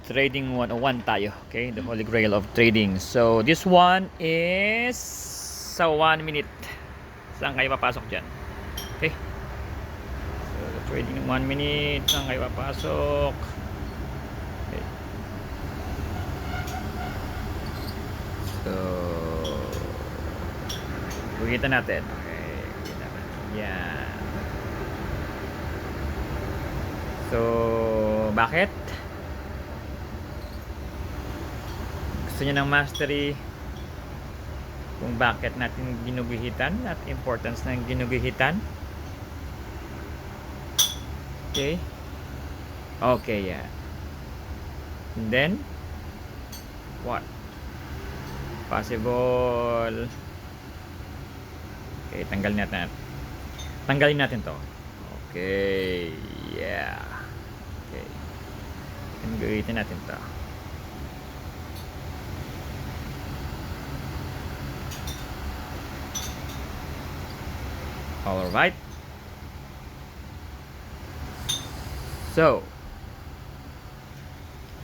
Trading 101 tayo. Okay, the holy grail of trading. So this one is sa 1 minute. Saan kayo papasok dyan? Okay, so the trading in 1 minute. Saan kayo papasok? Okay, so kita natin. Okay, kita natin. Yan. So bakit? Gusto niyo ng mastery kung bakit natin ginuguhitan at importance ng ginuguhitan. Okay, yeah, and then what possible. Okay, tanggalin natin to. Okay, yeah. Okay, ginuguhitan natin to. Alright. So,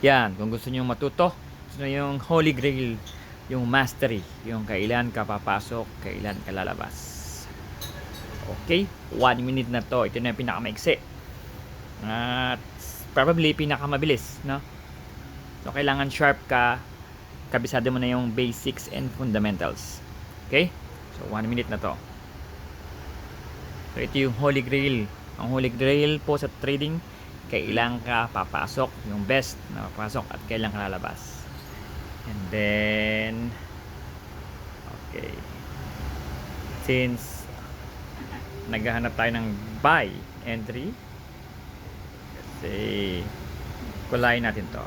yan. Kung gusto nyo matuto, gusto nyo yung holy grail, yung mastery, yung kailan ka papasok, kailan ka lalabas. Okay? 1 minute na to. Ito na yung pinakamaiksi. At probably pinakamabilis, no? So, kailangan sharp ka. Kabisado mo na yung basics and fundamentals. Okay? So, 1 minute na to. So, ito yung holy grail. Ang holy grail po sa trading, kailan ka papasok, yung best na papasok at kailan ka lalabas. And then, okay. Since naghahanap tayo ng buy entry, kasi kulayin natin to.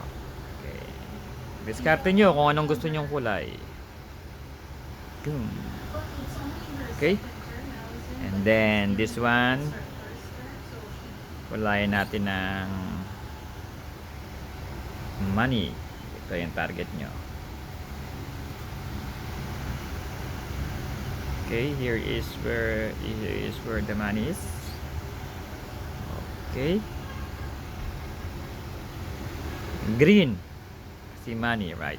Okay. Diskarte nyo kung anong gusto nyong kulay. Boom. Okay. And then this one, kulayan natin ng money. Ito yung target nyo. Okay, here is where the money is. Okay, green, see money, right?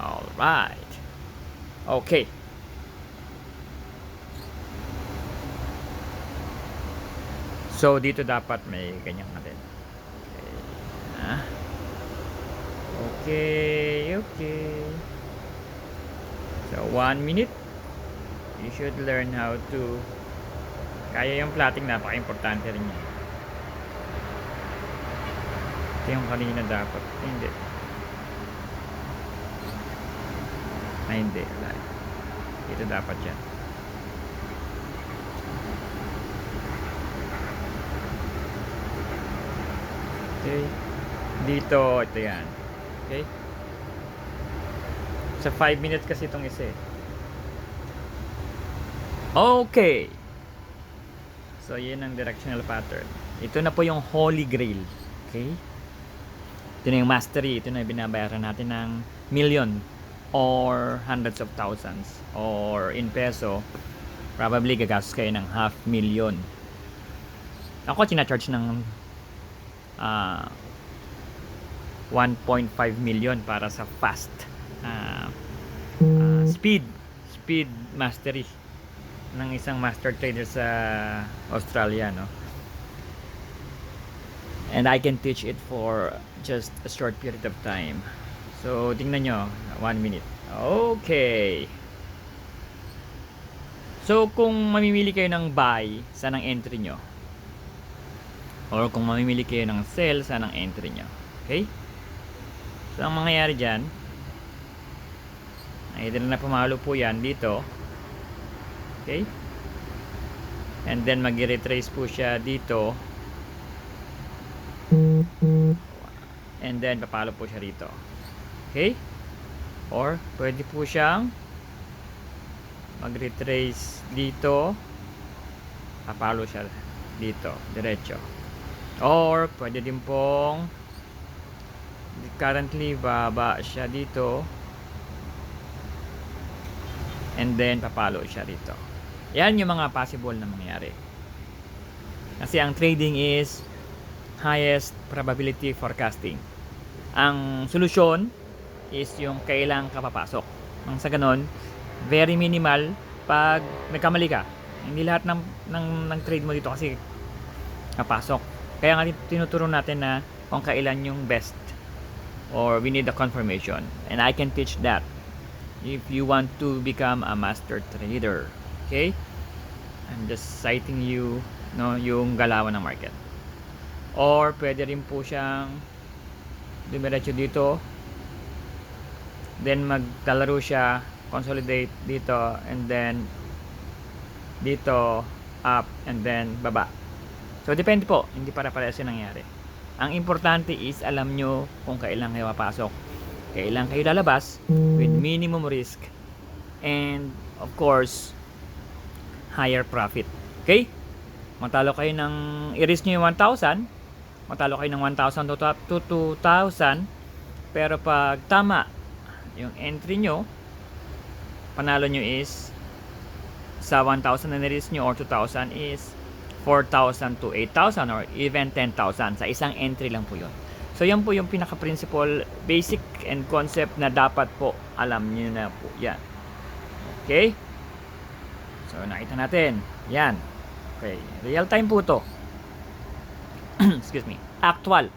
All right. Okay. So, dito dapat may ganyan natin. Okay. Okay. So, 1 minute. You should learn how to kaya yung plotting, napaka-importante rin yan. Ito yung kanina dapat. Hindi. Hindi. Ito dapat yan. Okay. Dito, ito yan. Okay. Sa 5 minutes kasi itong isa eh. Okay. So, yun ang directional pattern. Ito na po yung holy grail. Okay. Ito na yung mastery. Ito na yung binabayaran natin ng million or hundreds of thousands. Or in peso, probably gagastos kayo ng 500,000. Ako, charge ng 1.5 million para sa fast speed mastery ng isang master trader sa Australia, no? And I can teach it for just a short period of time. So tingnan nyo, 1 minute. Okay, so kung mamimili kayo ng buy, saan ang entry nyo? Or kung mamimili kayo ng sell, saan ang entry nyo? Okay? So, ang mangyayari dyan, either na pumalo po yan dito. Okay? And then, mag-retrace po siya dito. And then, papalo po siya dito. Okay? Or, pwede po siyang mag-retrace dito. Papalo siya dito, diretso. Or pwede din pong currently baba siya dito and then papalo siya dito. Yan yung mga possible na mangyari. Kasi ang trading is highest probability forecasting. Ang solusyon is yung kailan ka papasok. Nang sa ganon, very minimal pag nagkamali ka. Hindi lahat ng trade mo dito kasi napasok. Kaya nga tinuturo natin na kung kailan yung best or we need a confirmation. And I can teach that if you want to become a master trader. Okay? I'm just citing you yung galawan ng market. Or pwede rin po siyang dumiretso dito, then maglalaro siya, consolidate dito, and then dito up, and then baba. So depende po, hindi para-parehas yung nangyari. Ang importante is alam nyo kung kailan kayo papasok, kailan kayo lalabas with minimum risk, and of course higher profit. Okay? Matalo kayo ng i-risk nyo yung 1,000, matalo kayo ng 1,000 to 2,000, pero pag tama yung entry nyo, panalo nyo is sa 1,000 na ni-risk nyo or 2,000 is 4,000 to 8,000 or even 10,000 sa isang entry lang po yun. So yan po yung pinaka-principle, basic and concept na dapat po alam nyo na po yan. Okay? So nakita natin yan. Okay, real time po to. Excuse me, actual.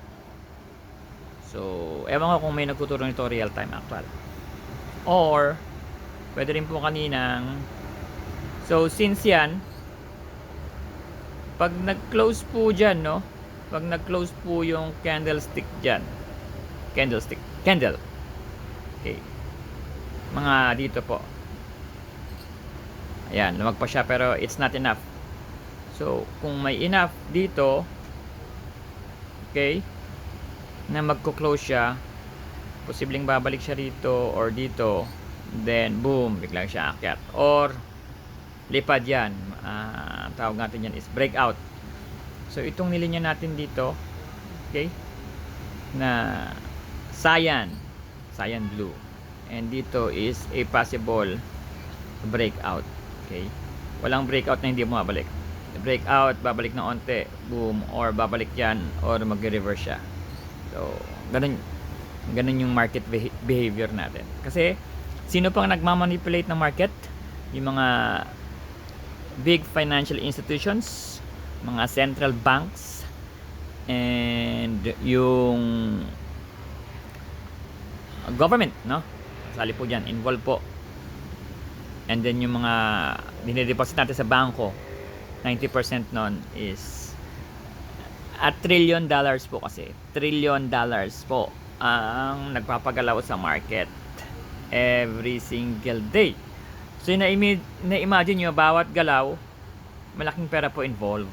So ewan ko kung may nagtuturo nito real time actual, or pwede rin po kaninang. So since yan, pag nag-close po dyan, no? Pag nag-close po yung candlestick dyan, candle. Okay. Mga dito po. Ayan, lumagpas siya pero it's not enough. So, kung may enough dito, okay, na magko-close siya, posibleng babalik siya dito or dito, then boom, biglang siya akyat. Or lipad yan, tawag natin yan is breakout. So itong nilinya natin dito, okay, na cyan blue, and dito is a possible breakout. Okay, walang breakout na hindi bumabalik. Breakout, babalik na onte, boom, or babalik yan or mag-reverse siya. So ganun yung market behavior natin. Kasi sino pang nagmamanipulate ng market? Yung mga big financial institutions, mga central banks, and yung government, no? Sali po dyan, involved po. And then yung mga dinideposit natin sa bangko, 90% nun is $1 trillion po kasi. $1 trillion po ang nagpapagalaw sa market every single day. So na-imagine nyo, bawat galaw, malaking pera po involved.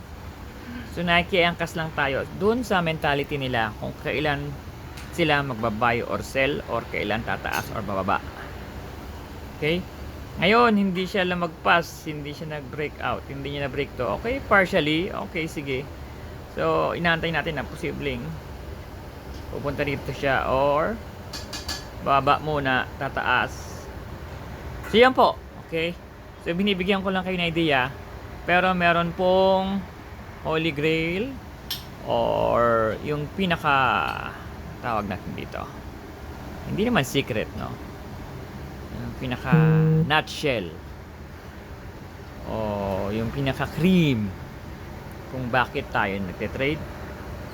So nakikiangkas lang tayo dun sa mentality nila kung kailan sila magbabuy or sell, or kailan tataas or bababa. Okay? Ngayon, hindi siya lumagpas, hindi siya nag-break out, hindi niya na-break to. Okay, partially, okay, sige. So, inaantay natin na posibleng pupunta dito siya or baba muna, tataas. So, yan po. Okay? So, binibigyan ko lang kayo ng idea. Pero meron pong Holy Grail or yung pinaka tawag natin dito. Hindi naman secret, no? Yung pinaka nutshell o yung pinaka cream kung bakit tayo nagte-trade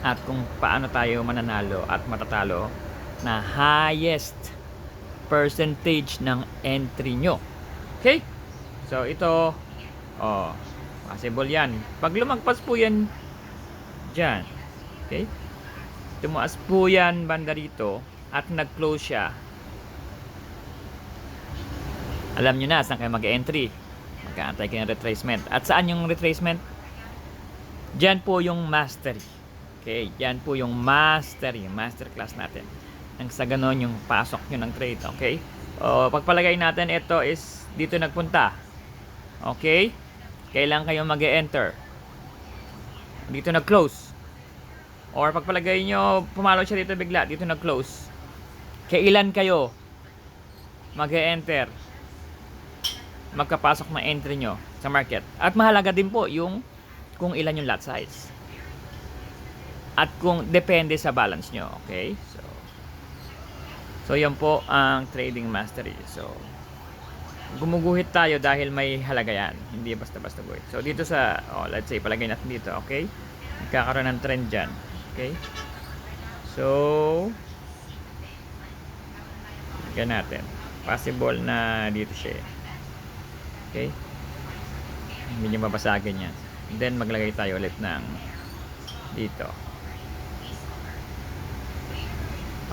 at kung paano tayo mananalo at matatalo na highest percentage ng entry nyo. Okay? So ito, possible yan. Pag lumagpas po yan dyan, okay, tumaas po yan banda rito at nag-close siya, alam nyo na saan kayo mag-entry. Magkaantay kayo ng retracement. At saan yung retracement? Dyan po yung mastery. Okay, dyan po yung mastery, master class natin. Nang sa ganon yung pasok nyo ng trade. Okay, pagpalagay natin ito is dito nagpunta. Okay, kailan kayo mag-enter? Dito nag-close. Or pagpalagay nyo, pumalo siya dito bigla, dito nag-close. Kailan kayo mag-enter? Magkapasok na entry nyo sa market. At mahalaga din po yung kung ilan yung lot size. At kung depende sa balance nyo. Okay? So, So yan po ang trading mastery. So gumuguhit tayo dahil may halaga yan, hindi basta-basta guhit. So dito sa let's say palagay natin dito, okay, nagkakaroon ng trend dyan, okay. So yan natin, possible na dito siya, okay, hindi nyo mabasagin yan. And then maglagay tayo ulit ng dito,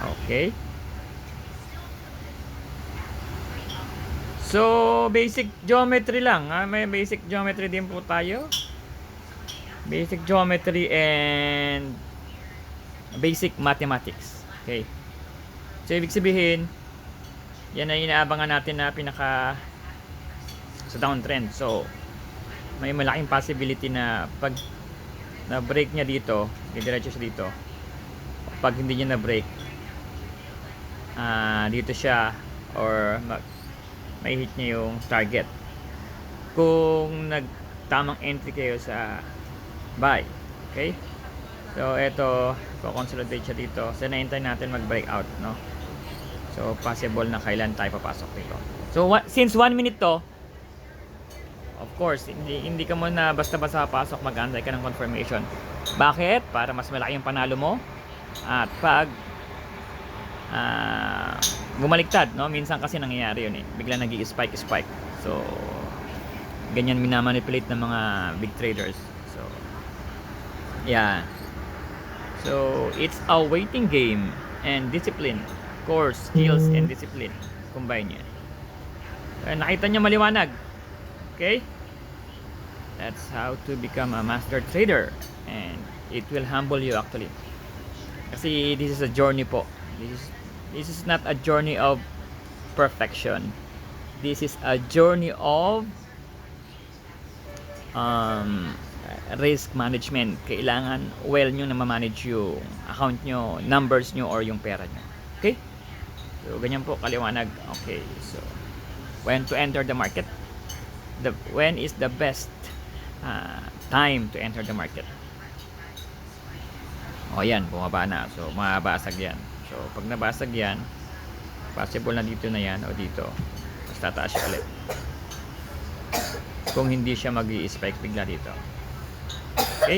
okay. So, basic geometry lang. May basic geometry din po tayo. Basic geometry and basic mathematics. Okay. So, ibig sabihin, yan ay inaabangan natin na pinaka sa downtrend. So, may malaking possibility na pag na-break niya dito, didiretso siya dito. Pag hindi niya na-break, dito siya or may hit niya yung target kung nagtamang entry kayo sa buy, okay. So ito, consolidate siya dito, so naintay natin mag breakout, no. So possible na kailan tayo papasok dito. So since 1 minute to, of course hindi ka muna basta-basta papasok, mag-antay ka ng confirmation. Bakit? Para mas malaki yung panalo mo, at pag bumaliktad, no? Minsan kasi nangyayari yun, bigla nag-i-spike. So ganyan minamanipulate ng mga big traders. So yeah, so it's a waiting game and discipline, course, skills and discipline, combine yan. Nakita nyo maliwanag, okay? That's how to become a master trader, and it will humble you actually, kasi this is a journey po. This is not a journey of perfection. This is a journey of risk management. Kailangan well nyo na ma-manage yung account nyo, numbers nyo, or yung pera nyo. Okay? So, ganyan po kaliwanag. Okay, so when to enter the market? When is the best time to enter the market? O yan, bumaba na. So, mabasag yan. So, pag nabasag yan, possible na dito na yan o dito. Tapos tataas siya ulit. Kung hindi siya mag-i-spike bigla dito. Okay?